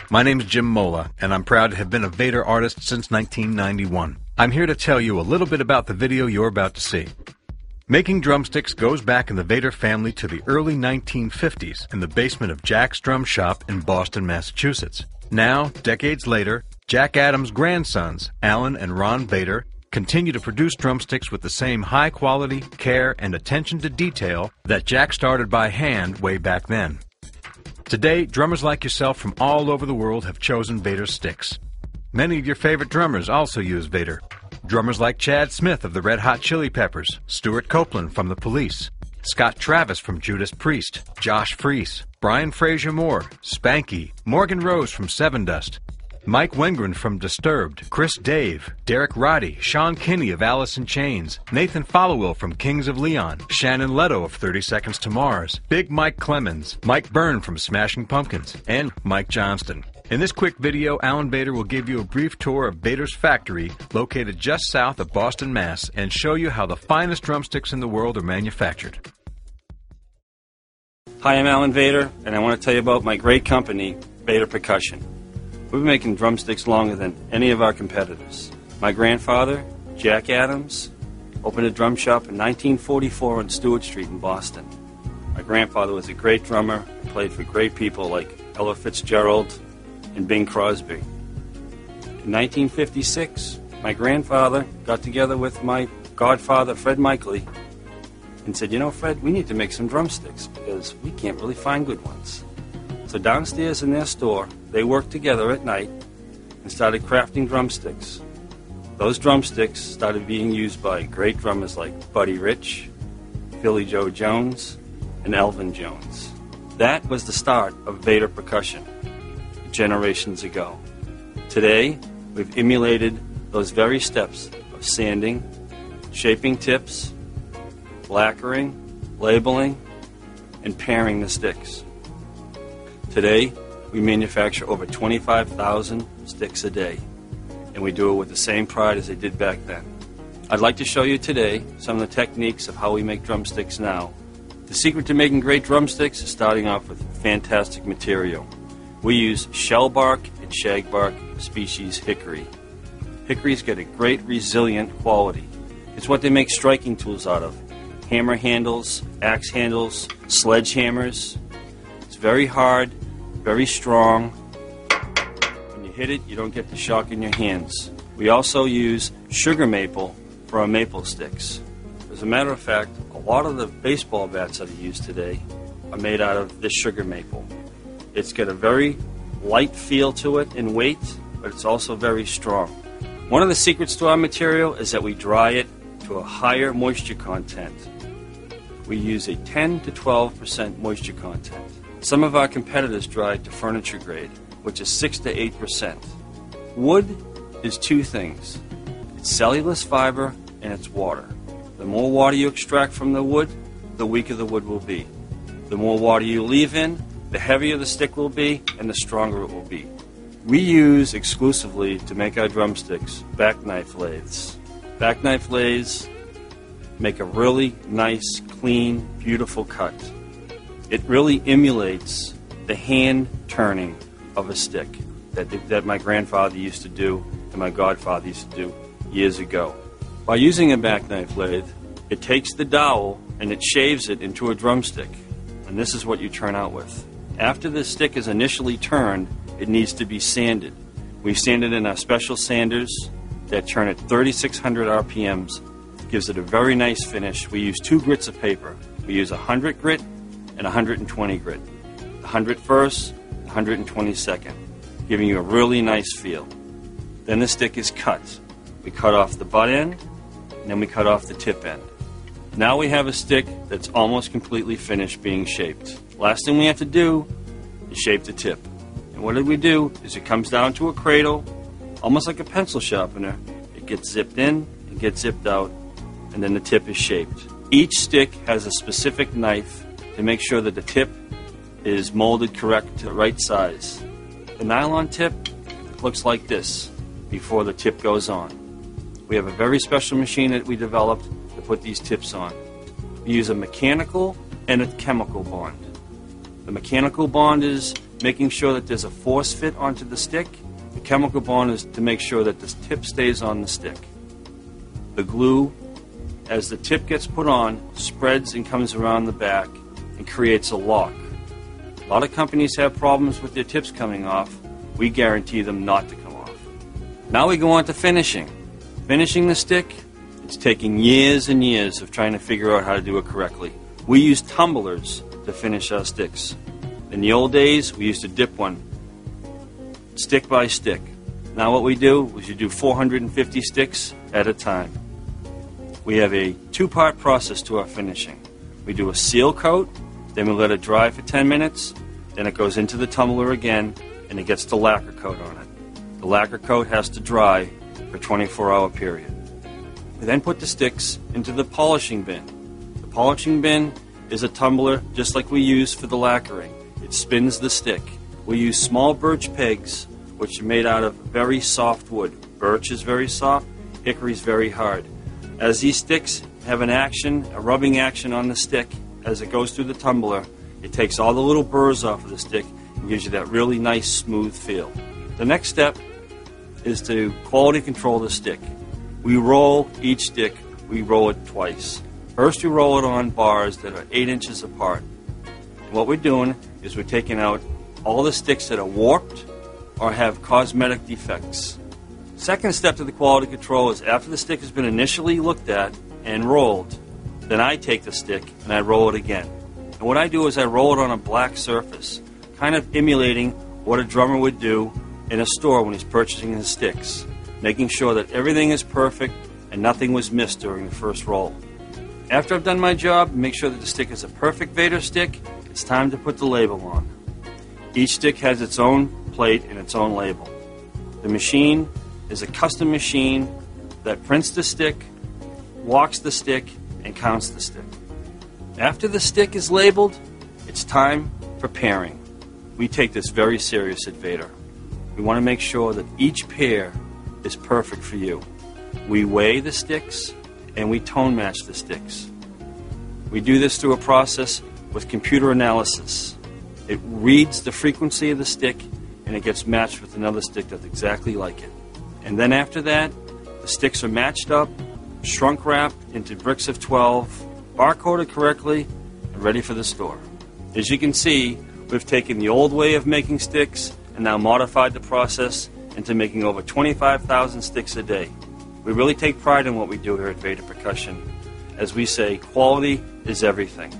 My name's Jim Mola, and I'm proud to have been a Vater artist since 1991. I'm here to tell you a little bit about the video you're about to see. Making drumsticks goes back in the Vater family to the early 1950s in the basement of Jack's Drum Shop in Boston, Massachusetts. Now, decades later, Jack Adams' grandsons, Alan and Ron Vater, continue to produce drumsticks with the same high quality, care, and attention to detail that Jack started by hand way back then. Today, drummers like yourself from all over the world have chosen Vater sticks. Many of your favorite drummers also use Vater. Drummers like Chad Smith of the Red Hot Chili Peppers, Stuart Copeland from The Police, Scott Travis from Judas Priest, Josh Freese, Brian Fraser Moore, Spanky, Morgan Rose from Sevendust, Mike Wengren from Disturbed, Chris Dave, Derek Roddy, Sean Kinney of Alice in Chains, Nathan Followill from Kings of Leon, Shannon Leto of 30 Seconds to Mars, Big Mike Clemens, Mike Byrne from Smashing Pumpkins, and Mike Johnston. In this quick video, Alan Vater will give you a brief tour of Vater's factory, located just south of Boston, Mass., and show you how the finest drumsticks in the world are manufactured. Hi, I'm Alan Vater, and I want to tell you about my great company, Vater Percussion. We've been making drumsticks longer than any of our competitors. My grandfather, Jack Adams, opened a drum shop in 1944 on Stewart Street in Boston. My grandfather was a great drummer and played for great people like Ella Fitzgerald and Bing Crosby. In 1956, my grandfather got together with my godfather, Fred Michaely, and said, "You know, Fred, we need to make some drumsticks because we can't really find good ones." So downstairs in their store, they worked together at night and started crafting drumsticks. Those drumsticks started being used by great drummers like Buddy Rich, Philly Joe Jones, and Elvin Jones. That was the start of Vater Percussion generations ago. Today, we've emulated those very steps of sanding, shaping tips, lacquering, labeling, and pairing the sticks. Today, we manufacture over 25,000 sticks a day, and we do it with the same pride as they did back then. I'd like to show you today some of the techniques of how we make drumsticks now. The secret to making great drumsticks is starting off with fantastic material. We use shellbark and shagbark species hickory. Hickory's got a great resilient quality. It's what they make striking tools out of. Hammer handles, axe handles, sledgehammers. It's very hard, very strong. When you hit it, you don't get the shock in your hands. We also use sugar maple for our maple sticks. As a matter of fact, a lot of the baseball bats that are used today are made out of this sugar maple. It's got a very light feel to it in weight, but it's also very strong. One of the secrets to our material is that we dry it to a higher moisture content. We use a 10 to 12% moisture content. Some of our competitors dry it to furniture grade, which is 6 to 8%. Wood is two things. It's cellulose fiber and it's water. The more water you extract from the wood, the weaker the wood will be. The more water you leave in, the heavier the stick will be and the stronger it will be. We use exclusively to make our drumsticks back knife lathes. Back knife lathes make a really nice, clean, beautiful cut. It really emulates the hand turning of a stick that my grandfather used to do and my godfather used to do years ago. By using a back knife lathe, it takes the dowel and it shaves it into a drumstick. And this is what you turn out with. After the stick is initially turned, it needs to be sanded. We sand it in our special sanders that turn at 3,600 RPMs. It gives it a very nice finish. We use 2 grits of paper. We use 100 grit and 120 grit. 100 first, 120 second, giving you a really nice feel. Then the stick is cut. We cut off the butt end, and then we cut off the tip end. Now we have a stick that's almost completely finished being shaped. Last thing we have to do is shape the tip. And what we do is it comes down to a cradle, almost like a pencil sharpener. It gets zipped in, it gets zipped out, and then the tip is shaped. Each stick has a specific knife to make sure that the tip is molded correct to the right size. The nylon tip looks like this before the tip goes on. We have a very special machine that we developed to put these tips on. We use a mechanical and a chemical bond. The mechanical bond is making sure that there's a force fit onto the stick. The chemical bond is to make sure that the tip stays on the stick. The glue, as the tip gets put on, spreads and comes around the back and creates a lock. A lot of companies have problems with their tips coming off. We guarantee them not to come off. Now we go on to finishing. Finishing the stick, it's taking years and years of trying to figure out how to do it correctly. We use tumblers to finish our sticks. In the old days, we used to dip one stick by stick. Now what we do is you do 450 sticks at a time. We have a two-part process to our finishing. We do a seal coat, then we let it dry for 10 minutes, then it goes into the tumbler again, and it gets the lacquer coat on it. The lacquer coat has to dry for a 24-hour period. We then put the sticks into the polishing bin. The polishing bin is a tumbler just like we use for the lacquering. It spins the stick. We use small birch pegs, which are made out of very soft wood. Birch is very soft, hickory is very hard. As these sticks have an action, a rubbing action on the stick, as it goes through the tumbler, it takes all the little burrs off of the stick and gives you that really nice smooth feel. The next step is to quality control the stick. We roll each stick, we roll it twice. First we roll it on bars that are 8 inches apart. What we're doing is we're taking out all the sticks that are warped or have cosmetic defects. Second step to the quality control is after the stick has been initially looked at and rolled, then I take the stick and I roll it again. And what I do is I roll it on a black surface, kind of emulating what a drummer would do in a store when he's purchasing his sticks, making sure that everything is perfect and nothing was missed during the first roll. After I've done my job, make sure that the stick is a perfect Vater stick, it's time to put the label on. Each stick has its own plate and its own label. The machine is a custom machine that prints the stick, walks the stick, and counts the stick. After the stick is labeled, it's time for pairing. We take this very serious at Vater. We want to make sure that each pair is perfect for you. We weigh the sticks and we tone match the sticks. We do this through a process with computer analysis. It reads the frequency of the stick and it gets matched with another stick that's exactly like it. And then after that, the sticks are matched up, shrunk wrapped into bricks of 12, barcoded correctly, and ready for the store. As you can see, we've taken the old way of making sticks and now modified the process into making over 25,000 sticks a day. We really take pride in what we do here at Vater Percussion. As we say, quality is everything.